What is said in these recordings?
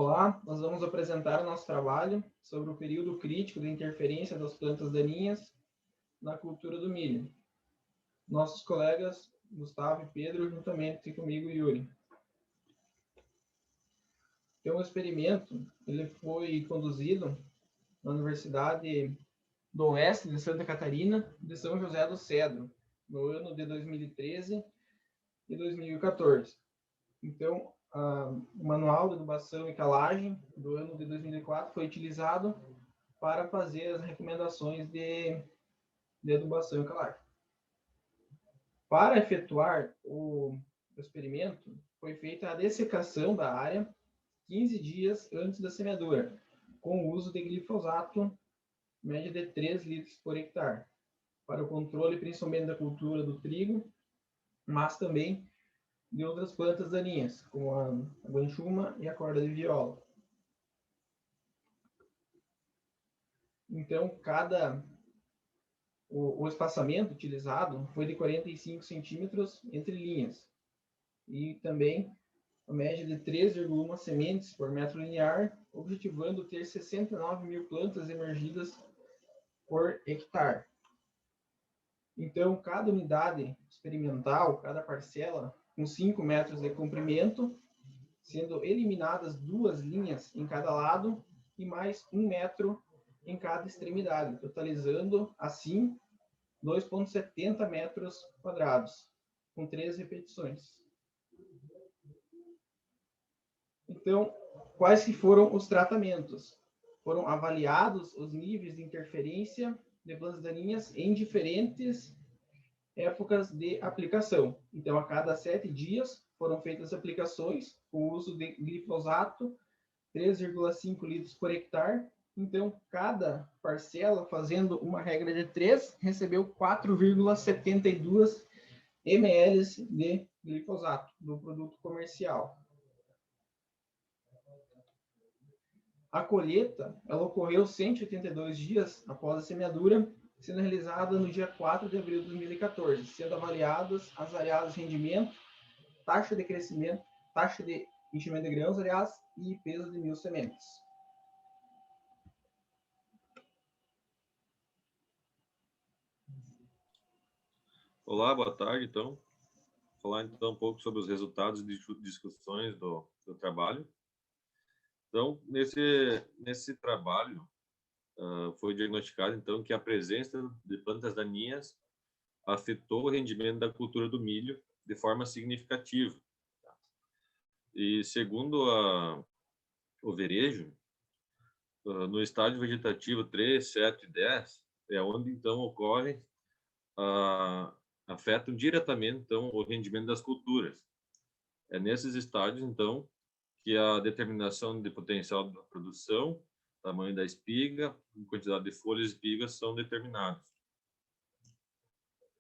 Olá, nós vamos apresentar o nosso trabalho sobre o período crítico de interferência das plantas daninhas na cultura do milho. Nossos colegas Gustavo e Pedro, juntamente comigo, Yuri. Então, o experimento ele foi conduzido na Universidade do Oeste de Santa Catarina, de São José do Cedro, no ano de 2013 e 2014. Então, o Manual de Adubação e Calagem do ano de 2004 foi utilizado para fazer as recomendações de adubação e calagem. Para efetuar o experimento, foi feita a dessecação da área 15 dias antes da semeadura, com o uso de glifosato, média de 3 litros por hectare, para o controle principalmente da cultura do trigo, mas também de outras plantas daninhas, como a guanchuma e a corda de viola. Então, o espaçamento utilizado foi de 45 centímetros entre linhas, e também a média de 3,1 sementes por metro linear, objetivando ter 69 mil plantas emergidas por hectare. Então, cada unidade experimental, cada parcela, com 5 metros de comprimento, sendo eliminadas 2 linhas em cada lado e mais 1 metro em cada extremidade, totalizando, assim, 2,70 metros quadrados, com 3 repetições. Então, quais que foram os tratamentos? Foram avaliados os níveis de interferência de plantas daninhas em diferentes épocas de aplicação. Então, a cada 7 dias foram feitas aplicações com o uso de glifosato, 3,5 litros por hectare. Então, cada parcela, fazendo uma regra de 3, recebeu 4,72 ml de glifosato do produto comercial. A colheita ela ocorreu 182 dias após a semeadura, sendo realizada no dia 4 de abril de 2014, sendo avaliadas as variáveis de rendimento, taxa de crescimento, taxa de enchimento de grãos, aliás, e peso de 1.000 sementes. Olá, boa tarde, então. Vou falar então um pouco sobre os resultados de discussões do trabalho. Então, nesse trabalho, foi diagnosticado então que a presença de plantas daninhas afetou o rendimento da cultura do milho de forma significativa. E segundo o Verejo, no estágio vegetativo 3, 7 e 10, é onde então ocorre afetam diretamente então o rendimento das culturas. É nesses estágios então que a determinação de potencial da produção, tamanho da espiga, quantidade de folhas e espigas são determinados.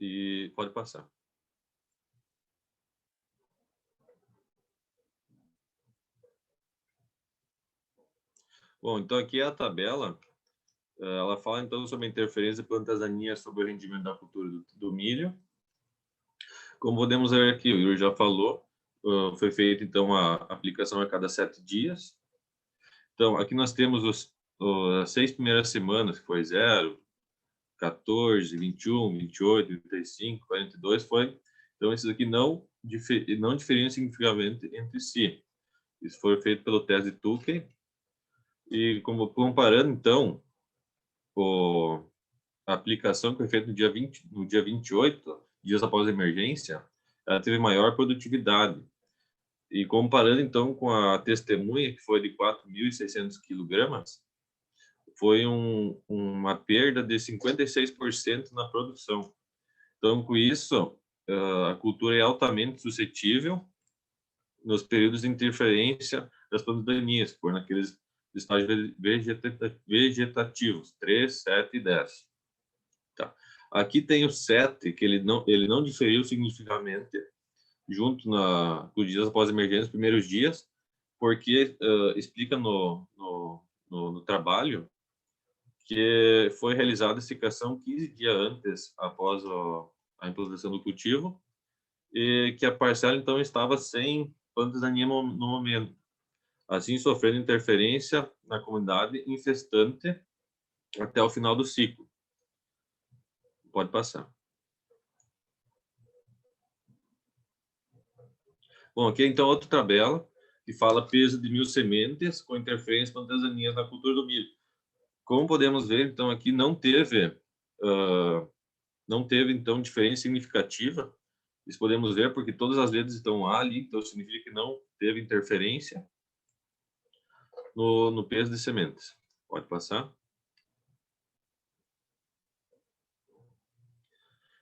E pode passar. Bom, então aqui é a tabela. Ela fala então sobre a interferência de plantas daninhas sobre o rendimento da cultura do milho. Como podemos ver aqui, o Yuri já falou, foi feita então a aplicação a cada 7 dias. Então, aqui nós temos as 6 primeiras semanas, que foi 0, 14, 21, 28, 35, 42, foi. Então, esses aqui não diferiam significativamente entre si. Isso foi feito pelo teste de Tukey. E comparando, então, a aplicação que foi feita no dia 28, dias após a emergência, ela teve maior produtividade. E comparando, então, com a testemunha, que foi de 4.600 quilogramas, foi uma perda de 56% na produção. Então, com isso, a cultura é altamente suscetível nos períodos de interferência das plantas daninhas, por naqueles estágios vegetativos, 3, 7 e 10. Tá. Aqui tem o 7, que ele não diferiu significativamente junto com os dias após a emergência, os primeiros dias, porque explica no trabalho que foi realizada a secação 15 dias antes, após a implantação do cultivo, e que a parcela, então, estava sem plantas daninhas no momento. assim sofrendo interferência na comunidade infestante até o final do ciclo. Pode passar. Bom, aqui então outra tabela que fala peso de 1.000 sementes com interferência plantas na cultura do milho. Como podemos ver, então aqui não teve então diferença significativa. Isso podemos ver porque todas as letras estão ali, então significa que não teve interferência no peso de sementes. Pode passar.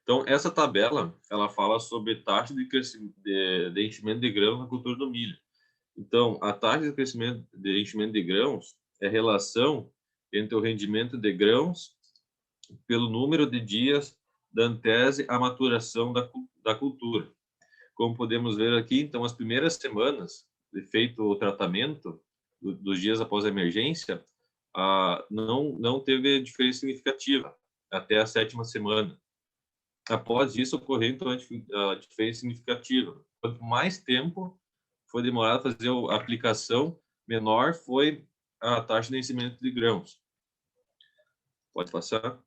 Então, essa tabela, ela fala sobre taxa de crescimento, de enchimento de grãos na cultura do milho. Então, a taxa de crescimento de enchimento de grãos é a relação entre o rendimento de grãos pelo número de dias da antese à maturação da cultura. Como podemos ver aqui, então, as primeiras semanas de feito o tratamento dos dias após a emergência, não teve diferença significativa até a 7ª semana. Após isso, ocorreu então a diferença significativa. Quanto mais tempo foi demorado fazer a aplicação, menor foi a taxa de vencimento de grãos. Pode passar.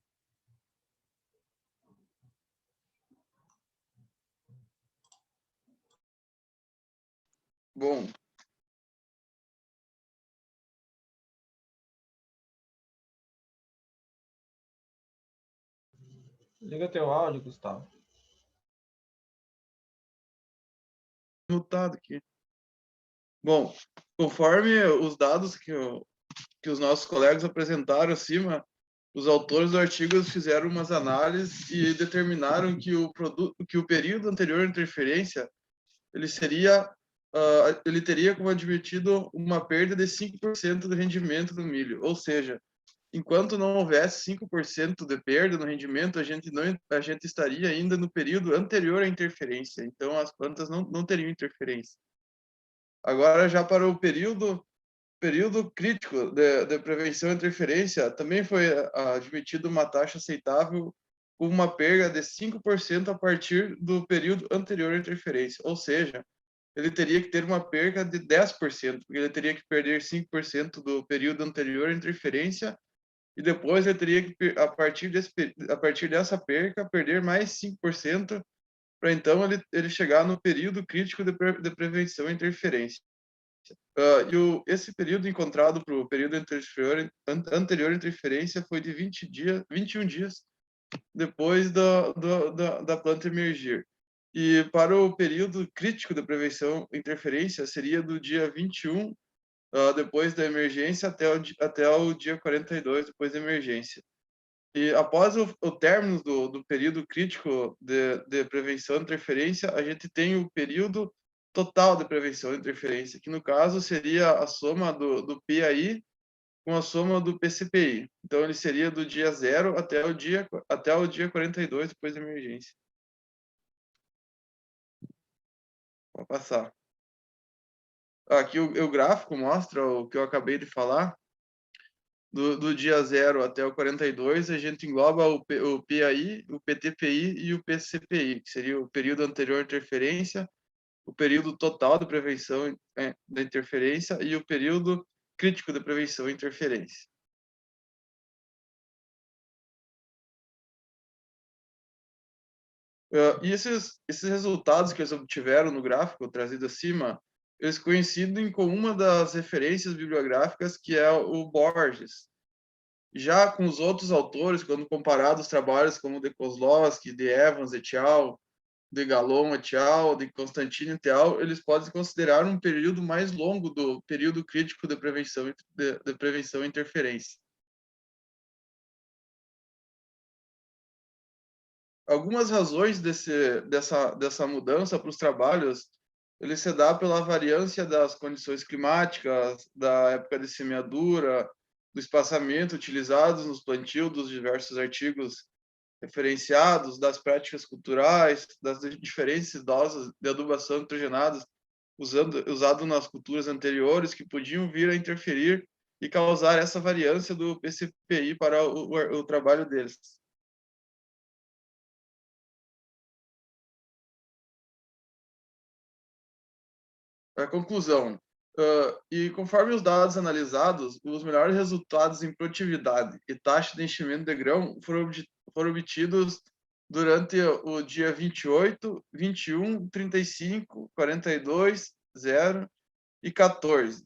Bom, Liga teu áudio, Gustavo. mutado aqui. Bom, conforme os dados que os nossos colegas apresentaram acima, os autores do artigo fizeram umas análises e determinaram que o período anterior à interferência ele teria como admitido uma perda de 5% do rendimento do milho, ou seja, enquanto não houvesse 5% de perda no rendimento, a gente estaria ainda no período anterior à interferência, então as plantas não teriam interferência. Agora, já para o período crítico de prevenção à interferência, também foi admitido uma taxa aceitável com uma perda de 5% a partir do período anterior à interferência, ou seja, ele teria que ter uma perda de 10%, porque ele teria que perder 5% do período anterior à interferência e depois ele teria que, a partir dessa perca, perder mais 5% para então ele chegar no período crítico de prevenção à interferência. Esse período encontrado para o período anterior à interferência foi de 21 dias depois da planta emergir. E para o período crítico da prevenção à interferência seria do dia 21 depois da emergência até o dia 42 depois da emergência. E após o término do período crítico de prevenção de interferência, a gente tem o período total de prevenção de interferência, que no caso seria a soma do PAI com a soma do PCPI. Então ele seria do dia 0 até o dia 42 depois da emergência. Vou passar. Aqui o gráfico mostra o que eu acabei de falar. Do dia 0 até o 42, a gente engloba o PAI, o PTPI e o PCPI, que seria o período anterior à interferência, o período total de prevenção da interferência e o período crítico de prevenção à interferência. E esses resultados que eles obtiveram no gráfico trazido acima, eles coincidem com uma das referências bibliográficas, que é o Borges. Já com os outros autores, quando comparado os trabalhos como de Kozlowski, de Evans et al., de Gallon et al., de Constantine et al., eles podem considerar um período mais longo do período crítico de prevenção à interferência. Algumas razões dessa mudança para os trabalhos, ele se dá pela variância das condições climáticas, da época de semeadura, do espaçamento utilizados nos plantios dos diversos artigos referenciados, das práticas culturais, das diferentes doses de adubação nitrogenadas usado nas culturas anteriores, que podiam vir a interferir e causar essa variância do PCPI para o trabalho deles. A conclusão. E conforme os dados analisados, os melhores resultados em produtividade e taxa de enchimento de grão foram obtidos durante o dia 28, 21, 35, 42, 0 e 14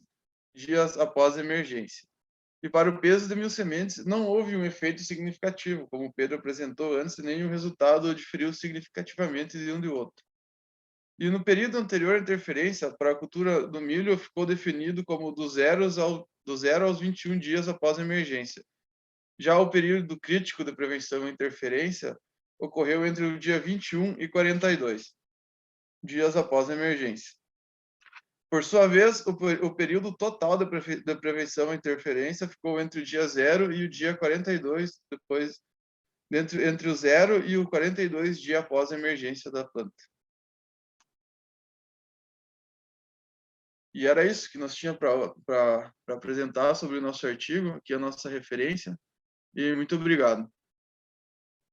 dias após a emergência. E para o peso de 1.000 sementes, não houve um efeito significativo, como o Pedro apresentou antes, nem o resultado diferiu significativamente de um do outro. E no período anterior à interferência, para a cultura do milho, ficou definido como do 0 aos 21 dias após a emergência. Já o período crítico de prevenção à interferência ocorreu entre o dia 21 e 42 dias após a emergência. Por sua vez, o período total da prevenção à interferência ficou entre o dia 0 e o dia 42, depois entre o 0 e o 42 dias após a emergência da planta. E era isso que nós tínhamos para apresentar sobre o nosso artigo, aqui a nossa referência. E muito obrigado.